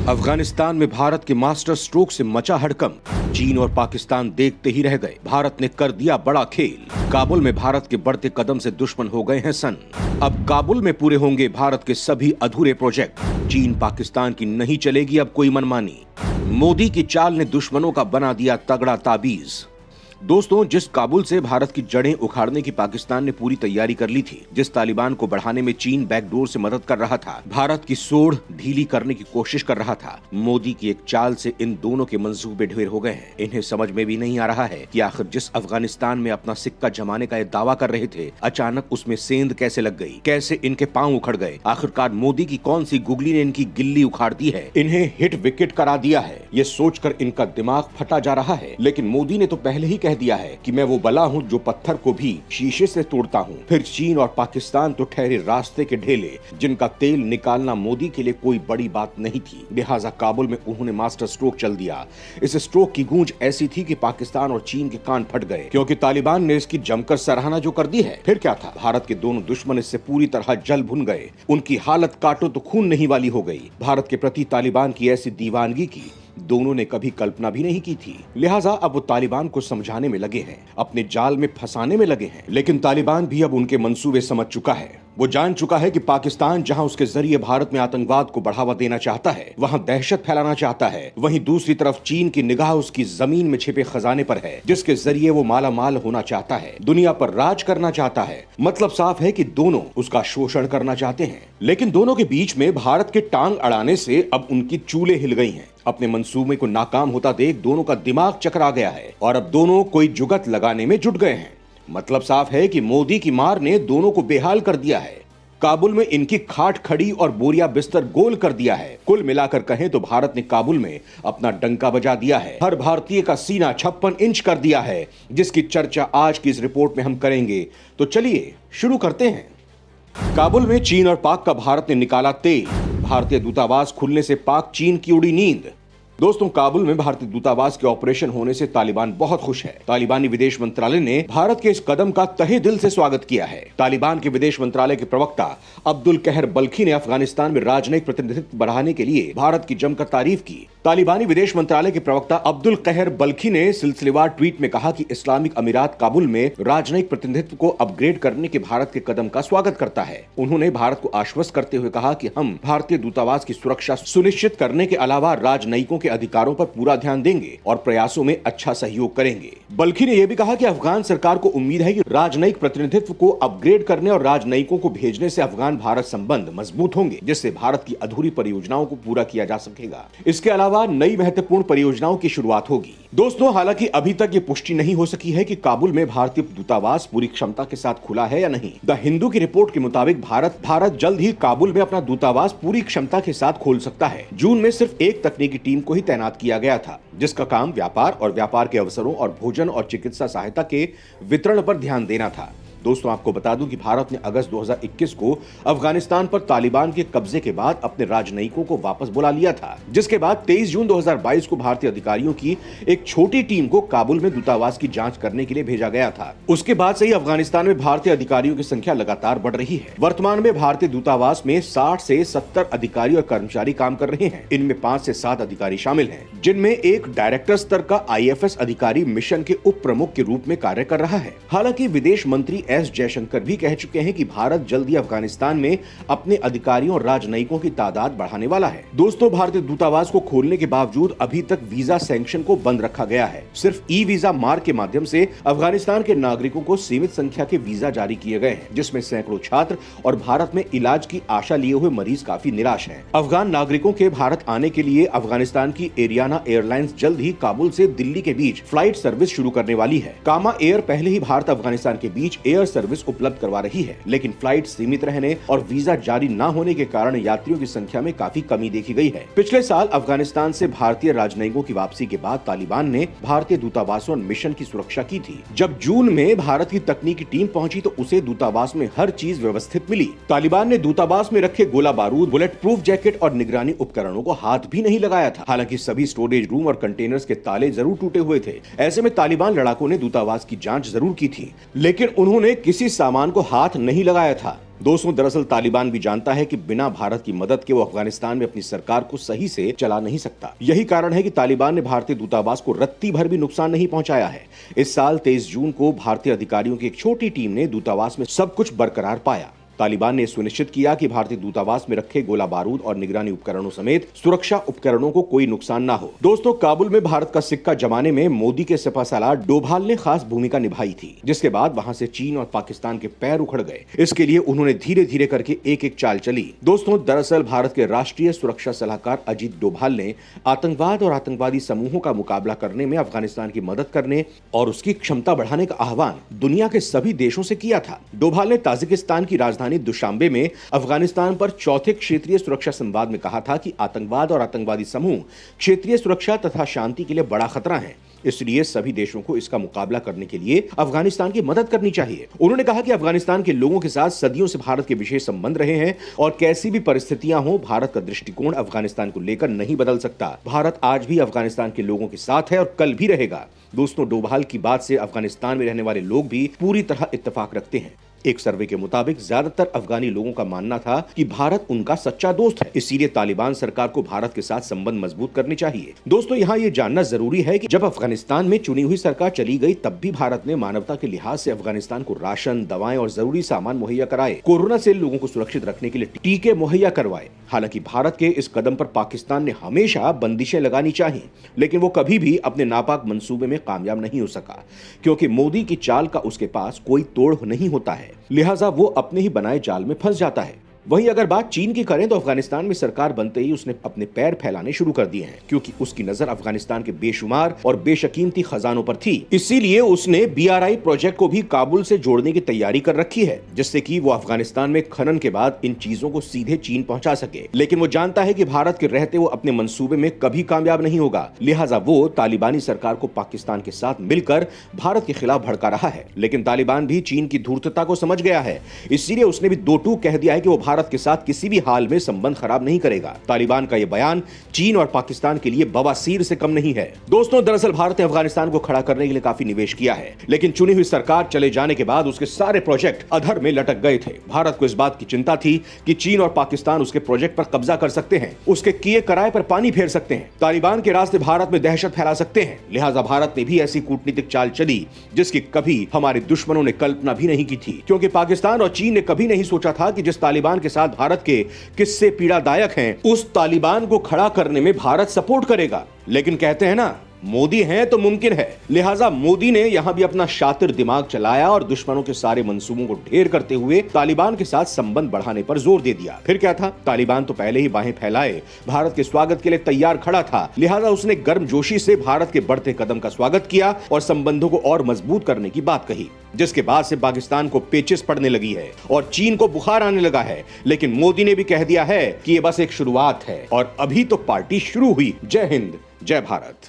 अफगानिस्तान में भारत के master stroke से मचा हड़कंप। चीन और पाकिस्तान देखते ही रह गए। भारत ने कर दिया बड़ा खेल। काबुल में भारत के बढ़ते कदम से दुश्मन हो गए हैं सन्न। अब काबुल में पूरे होंगे भारत के सभी अधूरे प्रोजेक्ट। चीन पाकिस्तान की नहीं चलेगी अब कोई मनमानी। मोदी की चाल ने दुश्मनों का बना दिया तगड़ा ताबीज। दोस्तों, जिस काबुल से भारत की जड़ें उखाड़ने की पाकिस्तान ने पूरी तैयारी कर ली थी, जिस तालिबान को बढ़ाने में चीन बैकडोर से मदद कर रहा था, भारत की सोड़ ढीली करने की कोशिश कर रहा था, मोदी की एक चाल से इन दोनों के मंसूबे ढेर हो गए हैं। इन्हें समझ में भी नहीं आ रहा है कि आखिर जिस अफगानिस्तान में अपना सिक्का जमाने का ये दावा कर रहे थे, अचानक उसमें सेंध कैसे लग गई, कैसे इनके पांव उखड़ गए। आखिरकार मोदी की कौन सी गुगली ने इनकी गिल्ली उखाड़ दी है, इन्हें हिट विकेट करा दिया है। ये सोचकर इनका दिमाग फटा जा रहा है। लेकिन मोदी ने तो पहले ही कह दिया है कि मैं वो बला हूं जो पत्थर को भी शीशे से तोड़ता हूं। फिर चीन और पाकिस्तान तो ठहरे रास्ते के ढेले, जिनका तेल निकालना मोदी के लिए कोई बड़ी बात नहीं थी। लिहाजा काबुल में उन्होंने मास्टर स्ट्रोक चल दिया। इस स्ट्रोक की गूंज ऐसी थी कि पाकिस्तान और चीन के कान फट गए, क्योंकि तालिबान ने इसकी जमकर सराहना जो कर दी है। फिर क्या था, भारत के दोनों दुश्मन इससे पूरी तरह जल भुन गए। उनकी हालत काटो तो खून नहीं वाली हो गई। भारत के प्रति तालिबान की ऐसी दीवानगी की दोनों ने कभी कल्पना भी नहीं की थी। लिहाजा अब वो तालिबान को समझाने में लगे हैं, अपने जाल में फंसाने में लगे हैं। लेकिन तालिबान भी अब उनके मंसूबे समझ चुका है। वो जान चुका है कि पाकिस्तान जहां उसके जरिए भारत में आतंकवाद को बढ़ावा देना चाहता है, वहां दहशत फैलाना चाहता है, वहीं दूसरी तरफ चीन की निगाह उसकी जमीन में छिपे खजाने पर है, जिसके जरिए वो माला माल होना चाहता है, दुनिया पर राज करना चाहता है। मतलब साफ है कि दोनों उसका शोषण करना चाहते हैं। लेकिन दोनों के बीच में भारत के टांग अड़ाने से अब उनकी चूलें हिल गई हैं। अपने मंसूबे को नाकाम होता देख दोनों का दिमाग चकरा गया है और अब दोनों कोई जुगत लगाने में जुट गए हैं। मतलब साफ है कि मोदी की मार ने दोनों को बेहाल कर दिया है। काबुल में इनकी खाट खड़ी और बोरिया बिस्तर गोल कर दिया है। कुल मिलाकर कहें तो भारत ने काबुल में अपना डंका बजा दिया है। हर भारतीय का सीना 56 इंच कर दिया है, जिसकी चर्चा आज की इस रिपोर्ट में हम करेंगे। तो चलिए शुरू करते हैं। काबुल में चीन और पाक का भारत ने निकाला तेल। भारतीय दूतावास खुलने से पाक चीन की उड़ी नींद। दोस्तों, काबुल में भारतीय दूतावास के ऑपरेशन होने से तालिबान बहुत खुश है। तालिबानी विदेश मंत्रालय ने भारत के इस कदम का तहे दिल से स्वागत किया है। तालिबान के विदेश मंत्रालय के प्रवक्ता अब्दुल कहर बल्खी ने अफगानिस्तान में राजनयिक प्रतिनिधित्व बढ़ाने के लिए भारत की जमकर तारीफ की। तालिबानी विदेश मंत्रालय के प्रवक्ता अब्दुल कहर बल्खी ने सिलसिलेवार ट्वीट में कहा कि इस्लामिक अमीरात काबुल में राजनयिक प्रतिनिधित्व को अपग्रेड करने के भारत के कदम का स्वागत करता है। उन्होंने भारत को आश्वस्त करते हुए कहा कि हम भारतीय दूतावास की सुरक्षा सुनिश्चित करने के अलावा राजनयिकों के अधिकारों पर पूरा ध्यान देंगे और प्रयासों में अच्छा सहयोग करेंगे। बल्खी ने यह भी कहा कि अफगान सरकार को उम्मीद है कि राजनयिक प्रतिनिधित्व को अपग्रेड करने और राजनयिकों को भेजने से अफगान भारत संबंध मजबूत होंगे, जिससे भारत की अधूरी परियोजनाओं को पूरा किया जा सकेगा। इसके अलावा नई महत्वपूर्ण परियोजनाओं की शुरुआत होगी। दोस्तों, हालांकि अभी तक ये पुष्टि नहीं हो सकी है कि काबुल में भारतीय दूतावास पूरी क्षमता के साथ खुला है या नहीं। द हिंदू की रिपोर्ट के मुताबिक भारत जल्द ही काबुल में अपना दूतावास पूरी क्षमता के साथ खोल सकता है। जून में सिर्फ एक तकनीकी टीम को ही तैनात किया गया था, जिसका काम व्यापार और व्यापार के अवसरों और भोजन और चिकित्सा सहायता के वितरण पर ध्यान देना था। दोस्तों, आपको बता दूं कि भारत ने अगस्त 2021 को अफगानिस्तान पर तालिबान के कब्जे के बाद अपने राजनयिकों को वापस बुला लिया था, जिसके बाद 23 जून 2022 को भारतीय अधिकारियों की एक छोटी टीम को काबुल में दूतावास की जांच करने के लिए भेजा गया था। उसके बाद से ही अफगानिस्तान में भारतीय अधिकारियों की संख्या लगातार बढ़ रही है। वर्तमान में भारतीय दूतावास में 60 से 70 अधिकारी और कर्मचारी काम कर रहे हैं। इनमें 5 से 7 अधिकारी शामिल हैं, जिनमें एक डायरेक्टर स्तर का IFS अधिकारी मिशन के उप प्रमुख के रूप में कार्य कर रहा है। हालांकि विदेश मंत्री एस जयशंकर भी कह चुके हैं कि भारत जल्द ही अफगानिस्तान में अपने अधिकारियों और राजनयिकों की तादाद बढ़ाने वाला है। दोस्तों, भारतीय दूतावास को खोलने के बावजूद अभी तक वीजा सैंक्शन को बंद रखा गया है। सिर्फ ई वीजा मार्ग के माध्यम से अफगानिस्तान के नागरिकों को सीमित संख्या के वीजा जारी किए गए हैं, जिसमें सैकड़ों छात्र और भारत में इलाज की आशा लिए हुए मरीज काफी निराश हैं। अफगान नागरिकों के भारत आने के लिए अफगानिस्तान की एरियाना एयरलाइंस जल्द ही काबुल से दिल्ली के बीच फ्लाइट सर्विस शुरू करने वाली है। कामा एयर पहले ही भारत अफगानिस्तान के बीच एयर सर्विस उपलब्ध करवा रही है, लेकिन फ्लाइट सीमित रहने और वीजा जारी न होने के कारण यात्रियों की संख्या में काफी कमी देखी गई है। पिछले साल अफगानिस्तान से भारतीय राजनयिकों की वापसी के बाद तालिबान ने भारतीय दूतावासों और मिशन की सुरक्षा की थी। जब जून में भारत की तकनीकी टीम पहुंची तो उसे दूतावास में हर चीज व्यवस्थित मिली। तालिबान ने दूतावास में रखे गोला बारूद, बुलेट प्रूफ जैकेट और निगरानी उपकरणों को हाथ भी नहीं लगाया था। हालांकि सभी स्टोरेज रूम और कंटेनर्स के ताले जरूर टूटे हुए थे। ऐसे में तालिबान लड़ाकों ने दूतावास की जांच जरूर की थी, लेकिन उन्होंने उन्होंने किसी सामान को हाथ नहीं लगाया था। दोस्तों, दरअसल तालिबान भी जानता है कि बिना भारत की मदद के वो अफगानिस्तान में अपनी सरकार को सही से चला नहीं सकता। यही कारण है कि तालिबान ने भारतीय दूतावास को रत्ती भर भी नुकसान नहीं पहुंचाया है। इस साल 23 जून को भारतीय अधिकारियों की एक छोटी टीम ने दूतावास में सब कुछ बरकरार पाया। तालिबान ने सुनिश्चित किया कि भारतीय दूतावास में रखे गोला बारूद और निगरानी उपकरणों समेत सुरक्षा उपकरणों को कोई नुकसान ना हो। दोस्तों, काबुल में भारत का सिक्का जमाने में मोदी के सिपहसालार डोभाल ने खास भूमिका निभाई थी, जिसके बाद वहां से चीन और पाकिस्तान के पैर उखड़ गए। इसके लिए उन्होंने धीरे धीरे करके एक एक चाल चली। दोस्तों, दरअसल भारत के राष्ट्रीय सुरक्षा सलाहकार अजीत डोभाल ने आतंकवाद और आतंकवादी समूहों का मुकाबला करने में अफगानिस्तान की मदद करने और उसकी क्षमता बढ़ाने का आह्वान दुनिया के सभी देशों से किया था। डोभाल ने ताजिकिस्तान की राजधानी दुशांबे में अफगानिस्तान पर चौथे क्षेत्रीय सुरक्षा संवाद में कहा था कि आतंकवाद और आतंकवादी समूह क्षेत्रीय सुरक्षा तथा शांति के लिए बड़ा खतरा है, इसलिए सभी देशों को इसका मुकाबला करने के लिए अफगानिस्तान की मदद करनी चाहिए। उन्होंने कहा कि अफगानिस्तान के लोगों के साथ सदियों से भारत के विशेष संबंध रहे हैं और कैसी भी परिस्थितियां हो, भारत का दृष्टिकोण अफगानिस्तान को लेकर नहीं बदल सकता। भारत आज भी अफगानिस्तान के लोगों के साथ है और कल भी रहेगा। दोस्तों, डोभाल की बात से अफगानिस्तान में रहने वाले लोग भी पूरी तरह इत्तेफाक रखते हैं। एक सर्वे के मुताबिक ज्यादातर अफगानी लोगों का मानना था कि भारत उनका सच्चा दोस्त है, इसीलिए तालिबान सरकार को भारत के साथ संबंध मजबूत करने चाहिए। दोस्तों, यहाँ ये जानना जरूरी है कि जब अफगानिस्तान में चुनी हुई सरकार चली गई, तब भी भारत ने मानवता के लिहाज से अफगानिस्तान को राशन, दवाएं और जरूरी सामान मुहैया कराए। कोरोना से लोगों को सुरक्षित रखने के लिए टीके मुहैया करवाए। हालांकि भारत के इस कदम पर पाकिस्तान ने हमेशा बंदिशें लगानी चाहिए, लेकिन वो कभी भी अपने नापाक मंसूबे में कामयाब नहीं हो सका, क्योंकि मोदी की चाल का उसके पास कोई तोड़ नहीं होता है। लिहाजा वो अपने ही बनाए जाल में फंस जाता है। वहीं अगर बात चीन की करें तो अफगानिस्तान में सरकार बनते ही उसने अपने पैर फैलाने शुरू कर दिए हैं, क्योंकि उसकी नजर अफगानिस्तान के बेशुमार और बेशकीमती खजानों पर थी। इसीलिए उसने BRI प्रोजेक्ट को भी काबुल से जोड़ने की तैयारी कर रखी है, जिससे कि वो अफगानिस्तान में खनन के बाद इन चीजों को सीधे चीन पहुंचा सके। लेकिन वो जानता है कि भारत के रहते वो अपने मंसूबे में कभी कामयाब नहीं होगा। लिहाजा वो तालिबानी सरकार को पाकिस्तान के साथ मिलकर भारत के खिलाफ भड़का रहा है। लेकिन तालिबान भी चीन की धूर्तता को समझ गया है, इसीलिए उसने भी दो टूक कह दिया है कि वो भारत के साथ किसी भी हाल में संबंध खराब नहीं करेगा। तालिबान का यह बयान चीन और पाकिस्तान के लिए बवासीर से कम नहीं है। दोस्तों, दरअसल भारत ने अफगानिस्तान को खड़ा करने के लिए काफी निवेश किया है, लेकिन चुनी हुई सरकार चले जाने के बाद उसके सारे प्रोजेक्ट अधर में लटक गए थे। भारत को इस बात की चिंता थी कि चीन और पाकिस्तान उसके प्रोजेक्ट पर कब्जा कर सकते हैं, उसके किए कराए पर पानी फेर सकते हैं, तालिबान के रास्ते भारत में दहशत फैला सकते हैं। लिहाजा भारत ने भी ऐसी कूटनीतिक चाल चली जिसकी कभी हमारे दुश्मनों ने कल्पना भी नहीं की थी, क्योंकि पाकिस्तान और चीन ने कभी नहीं सोचा था कि जिस तालिबान के साथ भारत के किस्से पीड़ादायक हैं, उस तालिबान को खड़ा करने में भारत सपोर्ट करेगा। लेकिन कहते हैं ना, मोदी हैं तो मुमकिन है। लिहाजा मोदी ने यहां भी अपना शातिर दिमाग चलाया और दुश्मनों के सारे मंसूबों को ढेर करते हुए तालिबान के साथ संबंध बढ़ाने पर जोर दे दिया। फिर क्या था, तालिबान तो पहले ही बाहें फैलाए भारत के स्वागत के लिए तैयार खड़ा था। लिहाजा उसने गर्मजोशी से भारत के बढ़ते कदम का स्वागत किया और संबंधों को और मजबूत करने की बात कही, जिसके बाद से पाकिस्तान को पेचिस पड़ने लगी है और चीन को बुखार आने लगा है। लेकिन मोदी ने भी कह दिया है कि ये बस एक शुरुआत है और अभी तो पार्टी शुरू हुई। जय हिंद, जय भारत।